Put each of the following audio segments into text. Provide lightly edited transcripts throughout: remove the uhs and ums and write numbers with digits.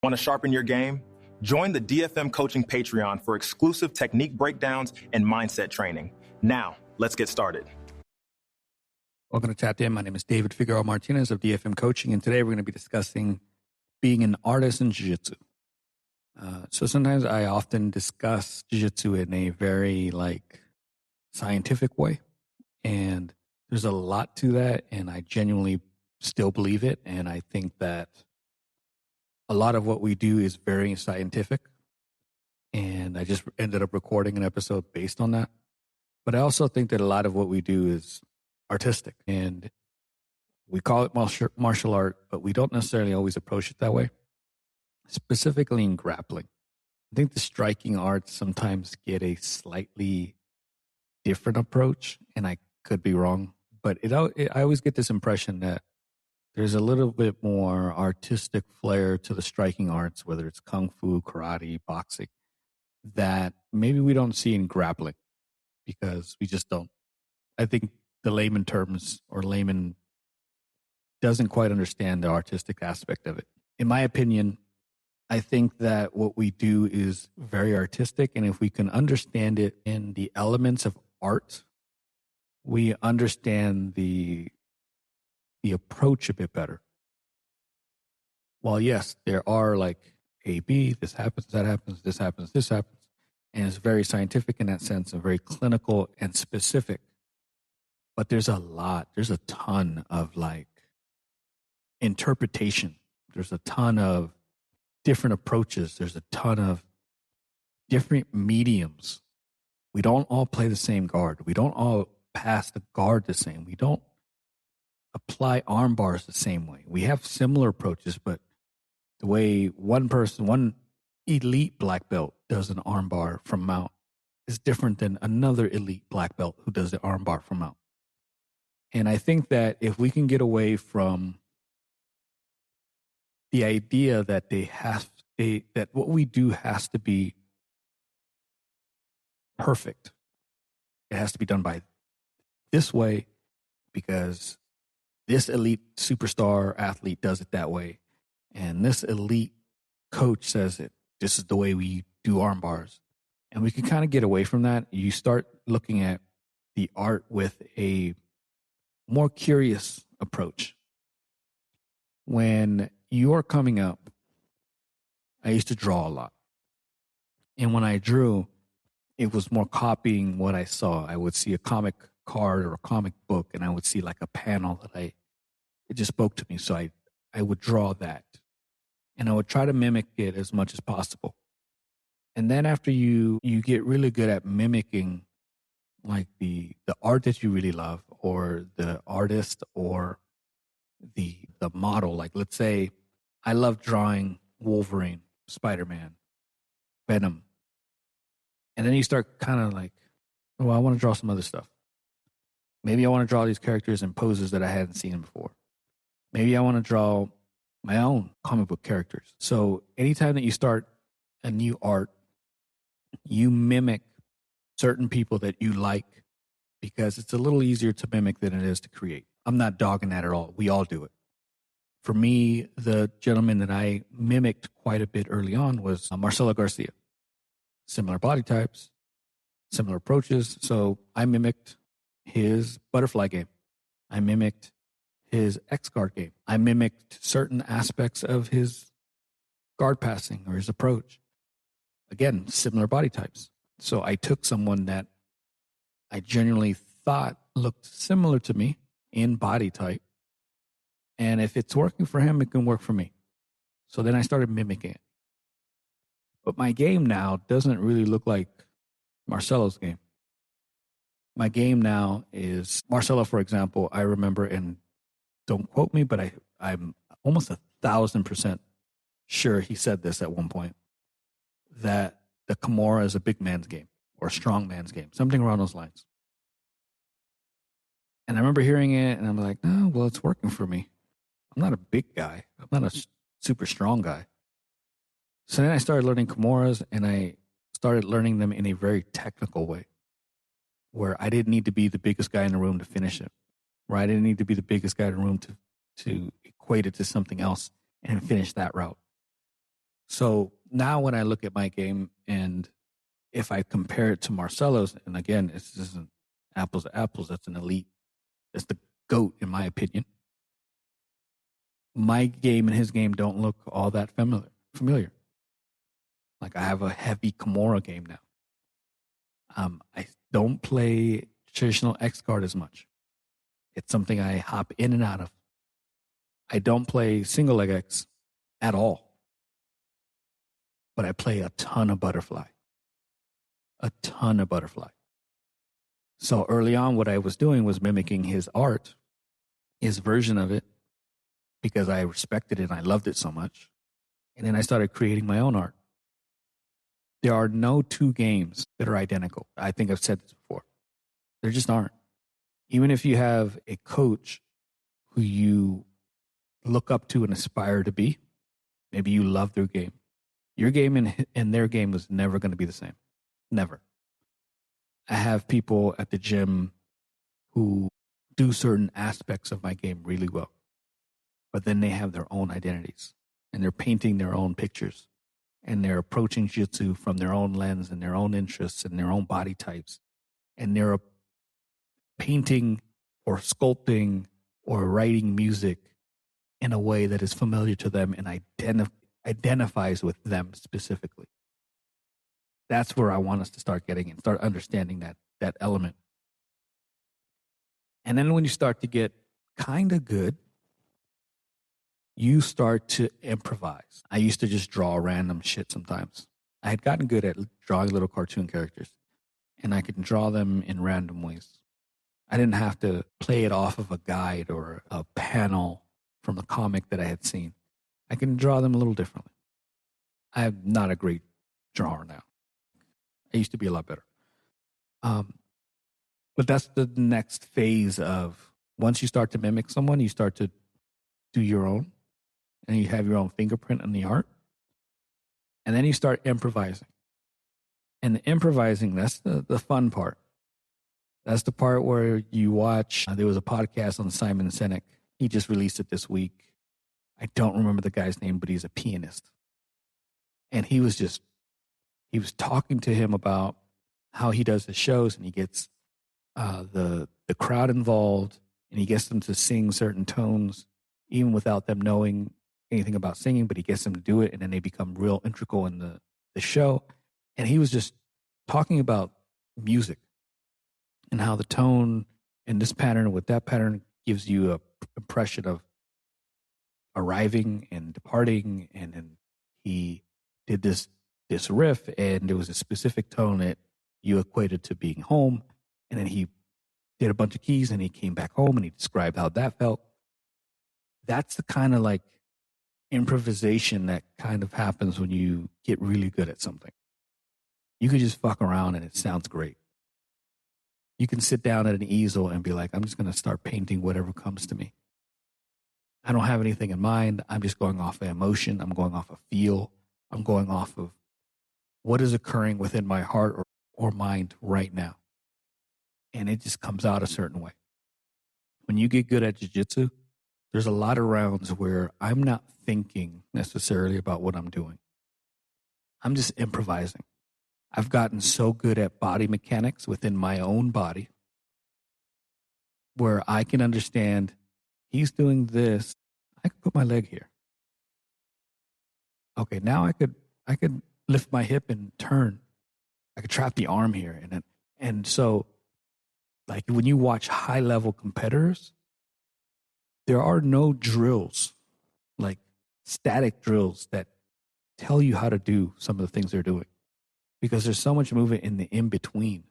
Want to sharpen your game? Join the DFM Coaching Patreon for exclusive technique breakdowns and mindset training. Now, let's get started. Welcome to Tapped In. My name is David Figueroa Martinez of DFM Coaching, and today we're going to be discussing being an artist in Jiu-Jitsu. So sometimes I often discuss Jiu-Jitsu in a very scientific way, and there's a lot to that, and I genuinely still believe it, and I think that a lot of what we do is very scientific, and I just ended up recording an episode based on that. But I also think that a lot of what we do is artistic, and we call it martial art, but we don't necessarily always approach it that way, specifically in grappling. I think the striking arts sometimes get a slightly different approach, and I could be wrong, but I always get this impression that there's a little bit more artistic flair to the striking arts, whether it's kung fu, karate, boxing, that maybe we don't see in grappling because we just don't. I think the layman doesn't quite understand the artistic aspect of it. In my opinion, I think that what we do is very artistic, and if we can understand it in the elements of art, we understand the approach a bit better. While yes, there are A, B, this happens, that happens, this happens, this happens, and it's very scientific in that sense and very clinical and specific. But there's a ton of interpretation. There's a ton of different approaches. There's a ton of different mediums. We don't all play the same guard. We don't all pass the guard the same. We don't apply arm bars the same way. We have similar approaches, but the way one elite black belt does an arm bar from mount is different than another elite black belt who does the arm bar from mount. And I think that if we can get away from the idea that that what we do has to be perfect, it has to be done by this way because this elite superstar athlete does it that way, and this elite coach says it. This is the way we do arm bars. And we can kind of get away from that. You start looking at the art with a more curious approach. When you're coming up, I used to draw a lot. And when I drew, it was more copying what I saw. I would see a comic card or a comic book, and I would see a panel that it just spoke to me. So I would draw that, and I would try to mimic it as much as possible. And then after you get really good at mimicking the art that you really love, or the artist, or the model. Let's say I love drawing Wolverine, Spider-Man, Venom. And then you start kind of I want to draw some other stuff. Maybe I want to draw these characters in poses that I hadn't seen before. Maybe I want to draw my own comic book characters. So anytime that you start a new art, you mimic certain people that you like because it's a little easier to mimic than it is to create. I'm not dogging that at all. We all do it. For me, the gentleman that I mimicked quite a bit early on was Marcelo Garcia. Similar body types, similar approaches. So I mimicked his butterfly game. I mimicked his X-guard game. I mimicked certain aspects of his guard passing or his approach. Again, similar body types. So I took someone that I genuinely thought looked similar to me in body type. And if it's working for him, it can work for me. So then I started mimicking it. But my game now doesn't really look like Marcelo's game. My game now is Marcelo, for example. I remember, and don't quote me, but I'm almost 1,000% sure he said this at one point, that the Kimura is a big man's game or a strong man's game, something around those lines. And I remember hearing it, and I'm like, oh, well, it's working for me. I'm not a big guy. I'm not a super strong guy. So then I started learning Kimuras, and I started learning them in a very technical way, where I didn't need to be the biggest guy in the room to finish it, where I didn't need to be the biggest guy in the room to equate it to something else and finish that route. So now when I look at my game, and if I compare it to Marcelo's, and again, this isn't apples to apples, that's an elite, that's the GOAT in my opinion. My game and his game don't look all that familiar. Like I have a heavy Kimura game now. I don't play traditional X guard as much. It's something I hop in and out of. I don't play single leg X at all, but I play a ton of butterfly. A ton of butterfly. So early on, what I was doing was mimicking his art, his version of it, because I respected it and I loved it so much. And then I started creating my own art. There are no two games that are identical. I think I've said this before. There just aren't. Even if you have a coach who you look up to and aspire to be, maybe you love their game. Your game and their game was never going to be the same. Never. I have people at the gym who do certain aspects of my game really well, but then they have their own identities and they're painting their own pictures and they're approaching jiu-jitsu from their own lens and their own interests and their own body types. And they're painting or sculpting or writing music in a way that is familiar to them and identifies with them specifically. That's where I want us to start getting and start understanding that element. And then when you start to get kind of good, you start to improvise. I used to just draw random shit sometimes. I had gotten good at drawing little cartoon characters, and I could draw them in random ways. I didn't have to play it off of a guide or a panel from a comic that I had seen. I can draw them a little differently. I'm not a great drawer now. I used to be a lot better. But that's the next phase of once you start to mimic someone, you start to do your own, and you have your own fingerprint in the art. And then you start improvising. And the improvising, that's the fun part. That's the part where you watch. There was a podcast on Simon Sinek. He just released it this week. I don't remember the guy's name, but he's a pianist. And he was talking to him about how he does his shows, and he gets the crowd involved, and he gets them to sing certain tones, even without them knowing anything about singing, but he gets them to do it, and then they become real integral in the show. And he was just talking about music and how the tone and this pattern with that pattern gives you a impression of arriving and departing. And then he did this riff, and there was a specific tone that you equated to being home. And then he did a bunch of keys, and he came back home, and he described how that felt. That's the kind of like improvisation that kind of happens when you get really good at something. You can just fuck around and it sounds great. You can sit down at an easel and be like, I'm just going to start painting whatever comes to me. I don't have anything in mind. I'm just going off of emotion. I'm going off of feel. I'm going off of what is occurring within my heart or mind right now. And it just comes out a certain way. When you get good at jiu-jitsu, there's a lot of rounds where I'm not thinking necessarily about what I'm doing. I'm just improvising. I've gotten so good at body mechanics within my own body where I can understand he's doing this. I could put my leg here. Okay, now I could lift my hip and turn. I could trap the arm here. And so like when you watch high level competitors, there are no drills, like static drills that tell you how to do some of the things they're doing. Because there's so much movement in the in-between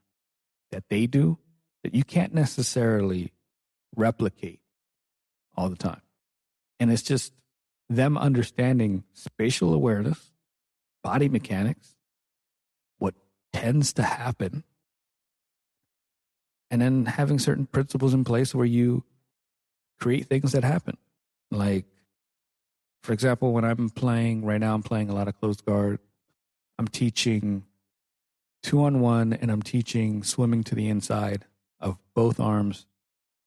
that they do that you can't necessarily replicate all the time. And it's just them understanding spatial awareness, body mechanics, what tends to happen, and then having certain principles in place where you create things that happen. Like, for example, when I'm playing, right now I'm playing a lot of closed guard. I'm teaching 2-on-1, and I'm teaching swimming to the inside of both arms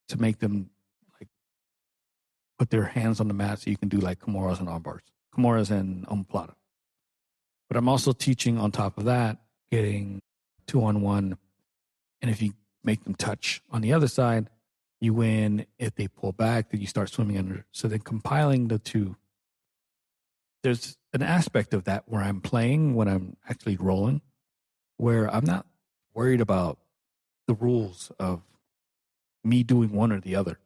to make them like put their hands on the mat so you can do like Kimuras and arm bars, Kimuras and omoplata. But I'm also teaching on top of that, getting 2-on-1. And if you make them touch on the other side, you win. If they pull back, then you start swimming under. So then compiling the two, there's an aspect of that where I'm playing when I'm actually rolling, where I'm not worried about the rules of me doing one or the other.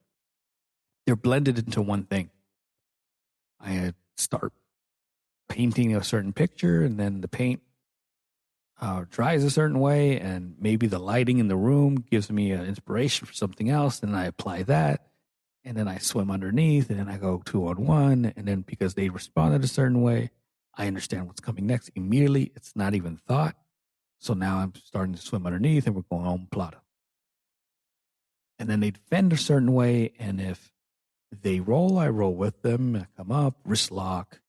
They're blended into one thing. I start painting a certain picture, and then the paint dries a certain way, and maybe the lighting in the room gives me an inspiration for something else, and I apply that, and then I swim underneath, and then I go 2-on-1, and then because they responded a certain way, I understand what's coming next immediately. It's not even thought. So now I'm starting to swim underneath, and we're going on plata. And then they defend a certain way, and if they roll, I roll with them. I come up, wrist lock.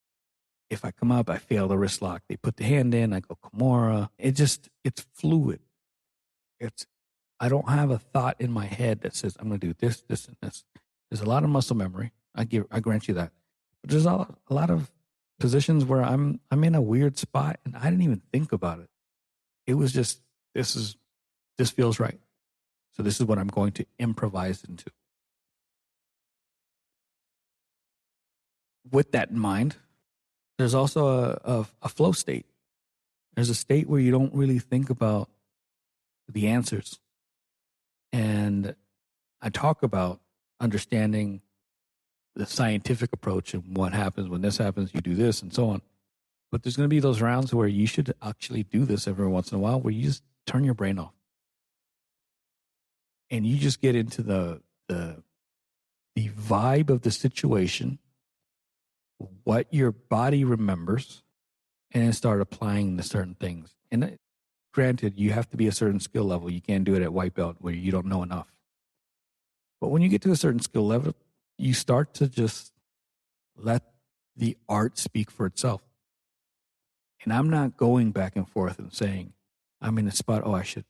If I come up, I fail the wrist lock. They put the hand in, I go Kimura. It's fluid. I don't have a thought in my head that says, I'm going to do this, this, and this. There's a lot of muscle memory. I grant you that. But there's a lot of positions where I'm in a weird spot and I didn't even think about it. It was just, this feels right. So this is what I'm going to improvise into. With that in mind, there's also a flow state. There's a state where you don't really think about the answers. And I talk about understanding the scientific approach and what happens when this happens, you do this and so on. But there's going to be those rounds where you should actually do this every once in a while, where you just turn your brain off. And you just get into the vibe of the situation, what your body remembers, and then start applying the certain things. And granted, you have to be a certain skill level. You can't do it at white belt where you don't know enough. But when you get to a certain skill level, you start to just let the art speak for itself. And I'm not going back and forth and saying, I'm in a spot, I should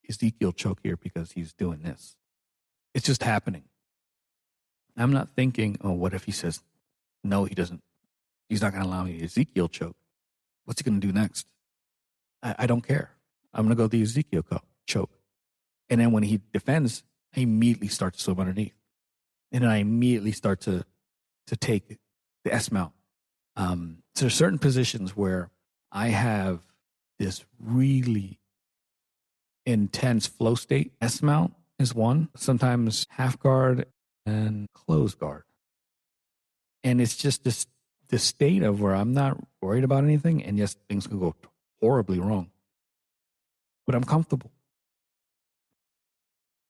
Ezekiel choke here because he's doing this. It's just happening. I'm not thinking, what if he says, no, he doesn't. He's not going to allow me to Ezekiel choke. What's he going to do next? I don't care. I'm going to go the Ezekiel choke. And then when he defends, I immediately start to swim underneath. And then I immediately start to take the S mount. So there's certain positions where I have this really intense flow state. S mount is one, sometimes half guard and close guard. And it's just this state of where I'm not worried about anything, and yes, things can go horribly wrong. But I'm comfortable.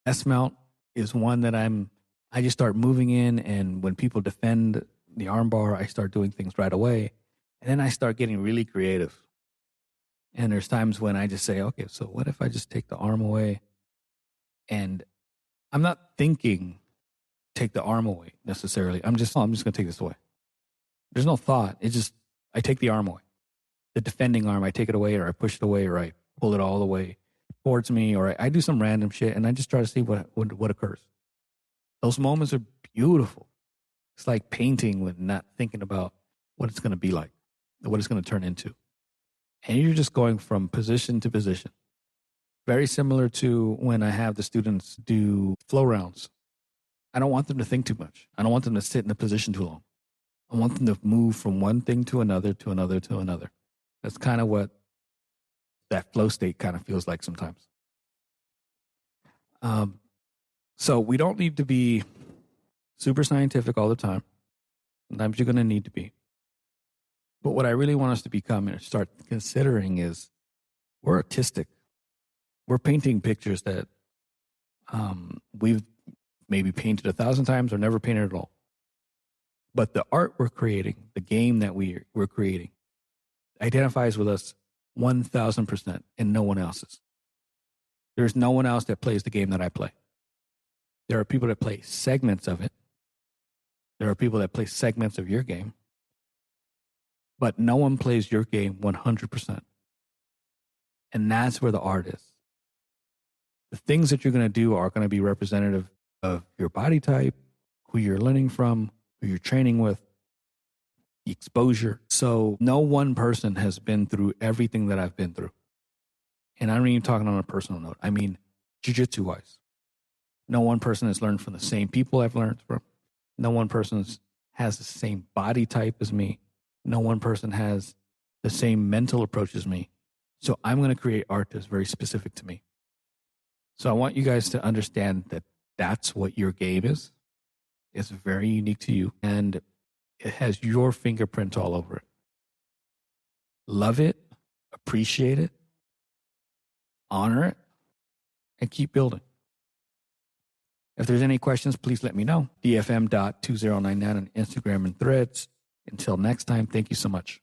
S mount is one that I just start moving in, and when people defend the armbar, I start doing things right away. And then I start getting really creative. And there's times when I just say, okay, so what if I just take the arm away? And I'm not thinking take the arm away necessarily. I'm just going to take this away. There's no thought. It's just, I take the arm away. The defending arm, I take it away, or I push it away, or I pull it all the way towards me, or I do some random shit, and I just try to see what occurs. Those moments are beautiful. It's like painting with not thinking about what it's going to be like, what it's going to turn into. And you're just going from position to position. Very similar to when I have the students do flow rounds. I don't want them to think too much. I don't want them to sit in a position too long. I want them to move from one thing to another, to another, to another. That's kind of what that flow state kind of feels like sometimes. So we don't need to be super scientific all the time. Sometimes you're going to need to be. But what I really want us to become and start considering is we're artistic. We're painting pictures that we've maybe painted 1,000 times or never painted at all. But the art we're creating, the game that we're creating, identifies with us 1,000% and no one else's. There's no one else that plays the game that I play. There are people that play segments of it. There are people that play segments of your game. But no one plays your game 100%. And that's where the art is. The things that you're going to do are going to be representative of your body type, who you're learning from, who you're training with. the exposure. So no one person has been through everything that I've been through. And I'm not even talking on a personal note. I mean, jiu-jitsu wise. No one person has learned from the same people I've learned from. No one person has the same body type as me. No one person has the same mental approach as me. So I'm going to create art that's very specific to me. So I want you guys to understand that that's what your game is. It's very unique to you, and it has your fingerprint all over it. Love it, appreciate it, honor it, and keep building. If there's any questions, please let me know. dfm.2099 on Instagram and Threads. Until next time, thank you so much.